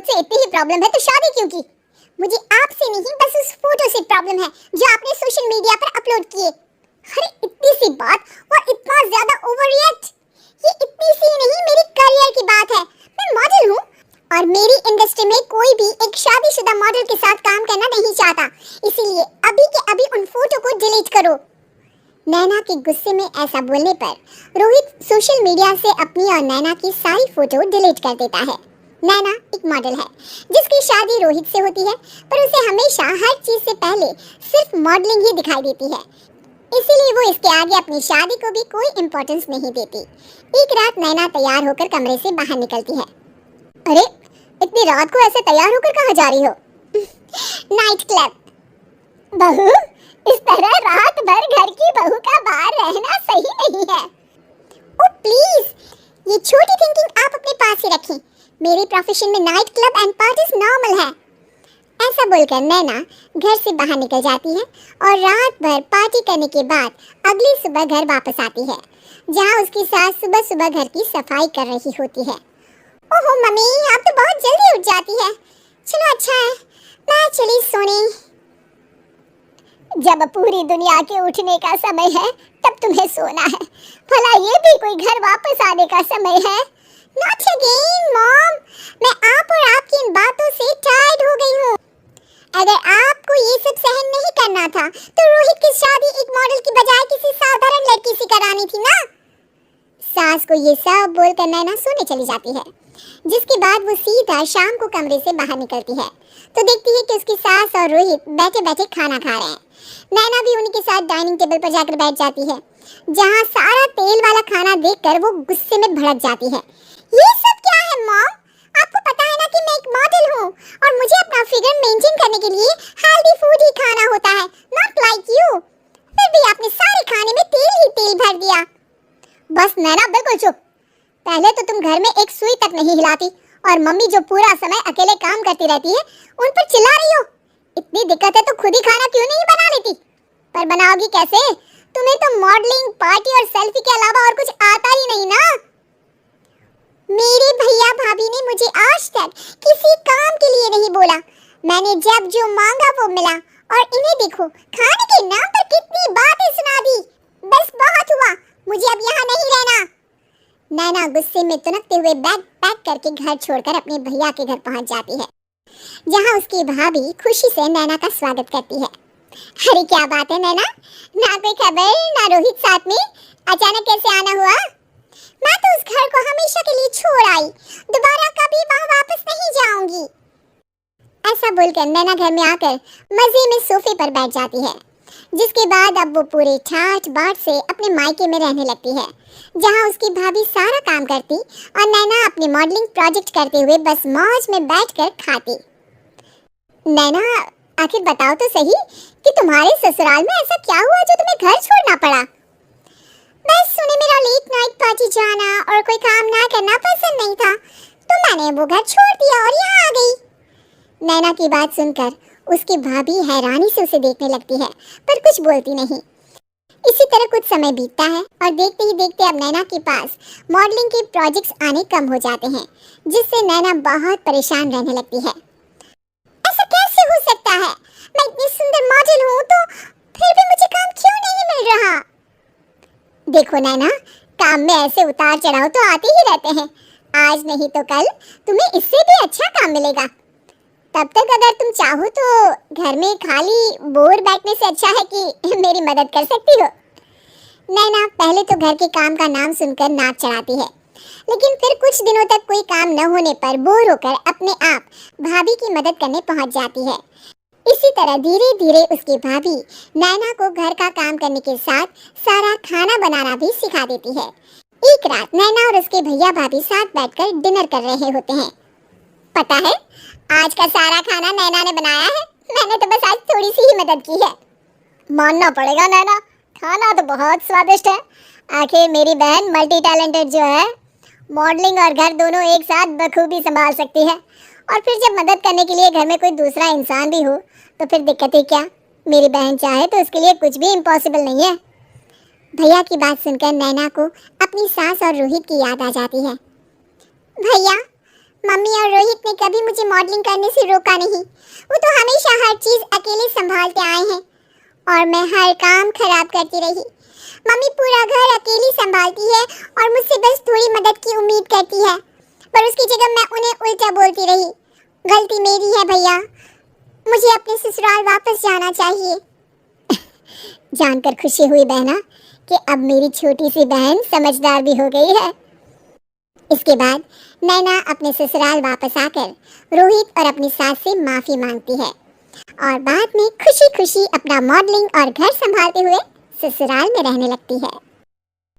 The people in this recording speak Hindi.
मुझसे इतनी ही प्रॉब्लम है तो शादी क्यों की? मुझे आपसे नहीं, बस उस फोटो से प्रॉब्लम है जो आपने सोशल मीडिया पर अपलोड किए। अरे इतनी सी बात और इतना ज्यादा ओवर रिएक्ट। ये इतनी सी नहीं, मेरी करियर की बात है। मैं मॉडल हूँ और मेरी इंडस्ट्री में कोई भी एक शादीशुदा मॉडल के साथ काम करना नहीं चाहता, इसीलिए अभी के अभी उन फोटो को डिलीट करो। नैना के गुस्से में ऐसा बोलने पर रोहित सोशल मीडिया से अपनी और नैना की सारी फोटो डिलीट कर देता है। नैना एक मॉडल है जिसकी शादी रोहित से होती है, पर उसे हमेशा हर चीज से पहले सिर्फ मॉडलिंग ही दिखाई देती है, इसीलिए वो इसके आगे अपनी शादी को भी कोई इम्पोर्टेंस नहीं देती। एक रात नैना तैयार होकर कमरे से बाहर निकलती है। अरे इतनी रात को ऐसे तैयार होकर कहाँ जा रही हो? Night club. बहू, इस तरह रात भर घर की बहू का बाहर रहना सही नहीं है। ओ प्लीज, ये छोटी थिंकिंग आप अपने पास ही रखें। मेरे प्रोफेशन में night club and parties normal है। ऐसा बोलकर नैना घर से बाहर निकल जाती है और रात भर पार्टी करने के बाद अगली सुबह घर वापस आती है, जहाँ उसकी सास सुबह सुबह घर की सफाई कर रही होती है। ओहो मम्मी, आप तो बहुत जल्दी उठ जाती है। चलो अच्छा है, मैं चली सोने। जब पूरी दुनिया के उठने का समय है तब तुम्हें सोना है, भला ये भी कोई घर वापस आने का समय है? नॉट अगेन मॉम, मैं आप और आपकी इन बातों से टायर्ड हो गई हूँ। अगर आपको ये सब सहन नहीं करना था तो रोहित की शादी एक मॉडल की बजाय किसी साधारण लड़की से करानी थी ना। सास को ये सब बोलकर नैना सोने चली जाती है, जिसके बाद वो सीधा शाम को कमरे से बाहर निकलती है तो देखती है कि उसकी सास और रोहित बैठे बैठे खाना खा रहे हैं। नैना भी उन्हीं के साथ डाइनिंग टेबल पर जाकर बैठ जाती है, जहाँ सारा तेल वाला खाना देखकर वो गुस्से में भड़क जाती है। ये सब क्या है मॉम? आपको पता है ना कि मैं एक मॉडल हूँ और मुझे अपना फिगर मेंटेन करने के लिए हेल्दी फूड ही खाना होता है, नॉट लाइक यू। फिर भी आपने सारे खाने में तेल ही तेल भर दिया। बस नैना बिल्कुल चुप। पहले तो तुम घर में एक सुई तक नहीं हिलाती और मम्मी जो पूरा समय अकेले काम करती रहती है उन पर चिल्ला रही हो। इतनी दिक्कत है तो खुद ही खाना क्यों नहीं बना लेती? पर बनाओगी कैसे? तुम्हें तो मॉडलिंग, पार्टी और सेल्फी के अलावा और कुछ आता ही नहीं ना। मेरे भैया भाभी ने मुझे आज तक किसी काम के लिए नहीं बोला। मैंने जब जो मांगा वो मिला और इन्हें देखो, खाने के नाम पर कितनी बातें सुना दी। बस बहुत हुआ, मुझे अब यहाँ नहीं रहना। नैना गुस्से में तुनकते हुए बैग पैक करके घर छोड़कर अपने भैया के घर पहुंच जाती है, जहां उसकी भाभी खुशी से नैना का स्वागत करती है। अरे क्या बात है नैना, ना कोई खबर ना रोहित साथ में, अचानक कैसे आना हुआ? मैं तो उस घर को हमेशा के लिए छोड़ आई, दोबारा कभी वहां वापस नहीं जाऊंगी। ऐसा बोलकर नैना घर में आकर मजे में सोफे पर बैठ जाती है, जिसके बाद अब वो पूरे ठाठ बाट से अपने मायके में रहने लगती है, जहां उसकी भाभी सारा काम करती और नैना अपने मॉडलिंग प्रोजेक्ट करते हुए बस मौज में बैठकर खाती। नैना, आखिर बताओ तो सही कि तुम्हारे ससुराल में ऐसा क्या हुआ जो तुम्हें घर छोड़ना पड़ा? बस उन्हें मेरा लेट नाइट पार्टी जाना और कोई काम ना करना पसंद नहीं था, तो मैंने वो घर छोड़ दिया और यहाँ आ गई। नैना की बात सुनकर उसकी भाभी हैरानी से उसे देखने लगती है, पर कुछ बोलती नहीं। इसी तरह कुछ समय बीतता है और देखते ही देखते अब नैना के पास मॉडलिंग के प्रोजेक्ट्स आने कम हो जाते हैं, जिससे नैना बहुत परेशान रहने लगती है। ऐसा कैसे हो सकता है? मैं इतनी सुंदर मॉडल हूँ तो फिर भी मुझे काम क्यों नहीं मिल रहा? देखो नैना, काम में ऐसे उतार चढ़ाव तो आते ही रहते हैं। आज नहीं तो कल तुम्हें इससे भी अच्छा काम मिलेगा। तब तक अगर तुम चाहो तो घर में खाली बोर बैठने से अच्छा है कि मेरी मदद कर सकती हो। नैना पहले तो घर के काम का नाम सुनकर नाक चढ़ाती है, लेकिन फिर कुछ दिनों तक कोई काम न होने पर बोर होकर अपने आप भाभी की मदद करने पहुंच जाती है। इसी तरह धीरे धीरे उसकी भाभी नैना को घर का काम करने के साथ सारा खाना बनाना भी सिखा देती है। एक रात नैना और उसके भैया भाभी साथ बैठकर डिनर कर रहे होते हैं। पता है, आज का सारा खाना नैना ने बनाया है, मैंने तो बस आज थोड़ी सी ही मदद की है। मानना पड़ेगा नैना, खाना तो बहुत स्वादिष्ट है। आखिर मेरी बहन मल्टी टैलेंटेड जो है, मॉडलिंग और घर दोनों एक साथ बखूबी संभाल सकती है। और फिर जब मदद करने के लिए घर में कोई दूसरा इंसान भी हो तो फिर दिक्कत ही क्या? मेरी बहन चाहे तो उसके लिए कुछ भी इम्पॉसिबल नहीं है। भैया की बात सुनकर नैना को अपनी सास और रोहित की याद आ जाती है। भैया, मम्मी और रोहित ने कभी मुझे मॉडलिंग करने से रोका नहीं। वो तो हमेशा हर चीज अकेले संभालते आए हैं और मैं हर काम खराब करती रही। मम्मी पूरा घर अकेली संभालती है और मुझसे बस थोड़ी मदद की उम्मीद करती है, पर उसकी जगह मैं उन्हें उल्टा बोलती रही। गलती मेरी है भैया, मुझे अपने ससुराल वापस जाना चाहिए। जानकर खुशी हुई बहना कि अब मेरी छोटी सी बहन समझदार भी हो गई है। इसके बाद नैना अपने ससुराल वापस आकर रोहित और अपनी सास से माफी मांगती है और बाद में खुशी खुशी अपना मॉडलिंग और घर संभालते हुए ससुराल में रहने लगती है।